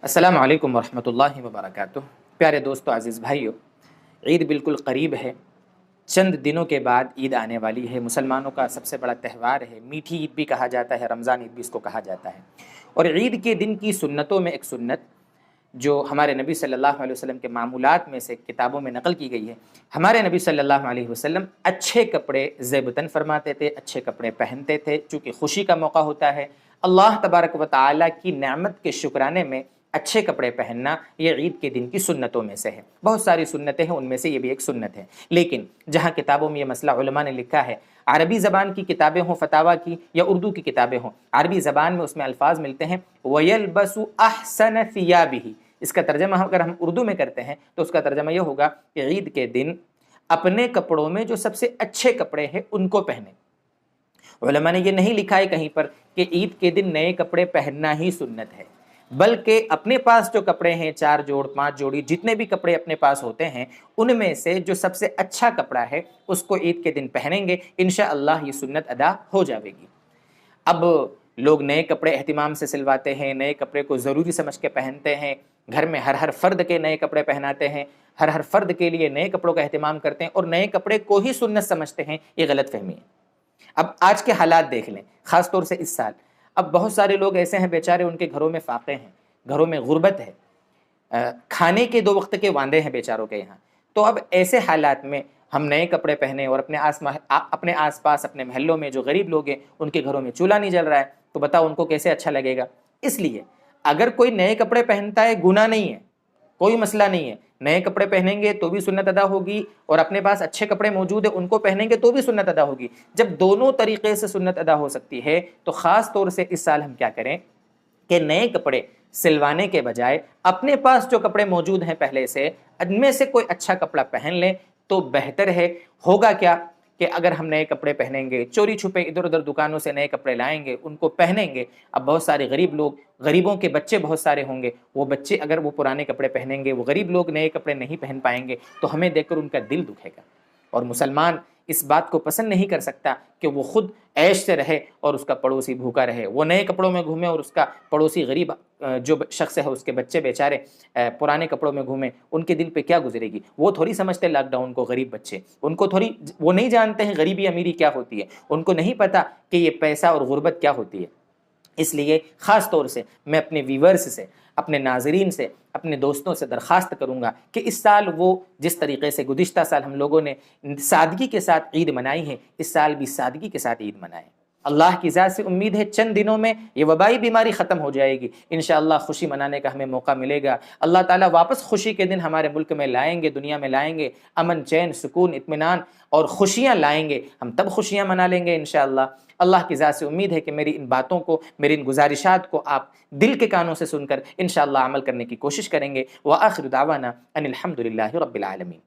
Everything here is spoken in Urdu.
السلام علیکم ورحمۃ اللہ وبرکاتہ۔ پیارے دوستو، عزیز بھائیو، عید بالکل قریب ہے۔ چند دنوں کے بعد عید آنے والی ہے۔ مسلمانوں کا سب سے بڑا تہوار ہے، میٹھی عید بھی کہا جاتا ہے، رمضان عید بھی اس کو کہا جاتا ہے۔ اور عید کے دن کی سنتوں میں ایک سنت جو ہمارے نبی صلی اللہ علیہ وسلم کے معمولات میں سے کتابوں میں نقل کی گئی ہے، ہمارے نبی صلی اللہ علیہ وسلم اچھے کپڑے زیبتن فرماتے تھے، اچھے کپڑے پہنتے تھے، چونکہ خوشی کا موقع ہوتا ہے۔ اللہ تبارک و تعالیٰ کی نعمت کے شکرانے میں اچھے کپڑے پہننا یہ عید کے دن کی سنتوں میں سے ہے۔ بہت ساری سنتیں ہیں، ان میں سے یہ بھی ایک سنت ہے۔ لیکن جہاں کتابوں میں یہ مسئلہ علماء نے لکھا ہے، عربی زبان کی کتابیں ہوں فتاویٰ کی یا اردو کی کتابیں ہوں، عربی زبان میں اس میں الفاظ ملتے ہیں وَيَلْبَسُ أَحْسَنَ ثِيَابِهِ۔ اس کا ترجمہ اگر ہم اردو میں کرتے ہیں تو اس کا ترجمہ یہ ہوگا کہ عید کے دن اپنے کپڑوں میں جو سب سے اچھے کپڑے ہیں ان کو پہنیں۔ علماء نے یہ نہیں لکھا ہے کہیں پر کہ عید کے دن نئے کپڑے پہننا ہی سنت ہے، بلکہ اپنے پاس جو کپڑے ہیں، 4 جوڑ 5 جوڑی جتنے بھی کپڑے اپنے پاس ہوتے ہیں، ان میں سے جو سب سے اچھا کپڑا ہے اس کو عید کے دن پہنیں گے، انشاءاللہ یہ سنت ادا ہو جائے گی۔ اب لوگ نئے کپڑے اہتمام سے سلواتے ہیں، نئے کپڑے کو ضروری سمجھ کے پہنتے ہیں، گھر میں ہر فرد کے نئے کپڑے پہناتے ہیں، ہر فرد کے لیے نئے کپڑوں کا اہتمام کرتے ہیں اور نئے کپڑے کو ہی سنت سمجھتے ہیں۔ یہ غلط فہمی ہے۔ اب آج کے حالات دیکھ لیں، خاص طور سے اس سال اب بہت سارے لوگ ایسے ہیں بیچارے، ان کے گھروں میں فاقے ہیں، گھروں میں غربت ہے، کھانے کے 2 وقت کے واندے ہیں بیچاروں کے یہاں۔ تو اب ایسے حالات میں ہم نئے کپڑے پہنے اور اپنے آس پاس اپنے محلوں میں جو غریب لوگ ہیں ان کے گھروں میں چولہا نہیں جل رہا ہے، تو بتاؤ ان کو کیسے اچھا لگے گا؟ اس لیے اگر کوئی نئے کپڑے پہنتا ہے گناہ نہیں ہے، کوئی مسئلہ نہیں ہے، نئے کپڑے پہنیں گے تو بھی سنت ادا ہوگی اور اپنے پاس اچھے کپڑے موجود ہیں ان کو پہنیں گے تو بھی سنت ادا ہوگی۔ جب دونوں طریقے سے سنت ادا ہو سکتی ہے تو خاص طور سے اس سال ہم کیا کریں کہ نئے کپڑے سلوانے کے بجائے اپنے پاس جو کپڑے موجود ہیں پہلے سے، ان میں سے کوئی اچھا کپڑا پہن لیں تو بہتر ہے۔ ہوگا کیا کہ اگر ہم نئے کپڑے پہنیں گے، چوری چھپے ادھر ادھر دکانوں سے نئے کپڑے لائیں گے، ان کو پہنیں گے، اب بہت سارے غریب لوگ، غریبوں کے بچے بہت سارے ہوں گے، وہ بچے اگر وہ پرانے کپڑے پہنیں گے، وہ غریب لوگ نئے کپڑے نہیں پہن پائیں گے تو ہمیں دیکھ کر ان کا دل دکھے گا۔ اور مسلمان اس بات کو پسند نہیں کر سکتا کہ وہ خود عیش سے رہے اور اس کا پڑوسی بھوکا رہے، وہ نئے کپڑوں میں گھومے اور اس کا پڑوسی غریب جو شخص ہے اس کے بچے بیچارے پرانے کپڑوں میں گھومیں، ان کے دل پہ کیا گزرے گی؟ وہ تھوڑی سمجھتے لاک ڈاؤن کو غریب بچے، ان کو تھوڑی، وہ نہیں جانتے ہیں غریبی امیری کیا ہوتی ہے، ان کو نہیں پتا کہ یہ پیسہ اور غربت کیا ہوتی ہے۔ اس لیے خاص طور سے میں اپنے ویورز سے، اپنے ناظرین سے، اپنے دوستوں سے درخواست کروں گا کہ اس سال وہ جس طریقے سے گزشتہ سال ہم لوگوں نے سادگی کے ساتھ عید منائی ہے، اس سال بھی سادگی کے ساتھ عید منائیں۔ اللہ کی ذات سے امید ہے چند دنوں میں یہ وبائی بیماری ختم ہو جائے گی، انشاءاللہ خوشی منانے کا ہمیں موقع ملے گا۔ اللہ تعالیٰ واپس خوشی کے دن ہمارے ملک میں لائیں گے، دنیا میں لائیں گے، امن، چین، سکون، اطمینان اور خوشیاں لائیں گے، ہم تب خوشیاں منا لیں گے انشاءاللہ۔ اللہ کی ذات سے امید ہے کہ میری ان باتوں کو، میری ان گزارشات کو آپ دل کے کانوں سے سن کر انشاءاللہ عمل کرنے کی کوشش کریں گے۔ وآخر دعوانا ان الحمد للہ رب العالمین۔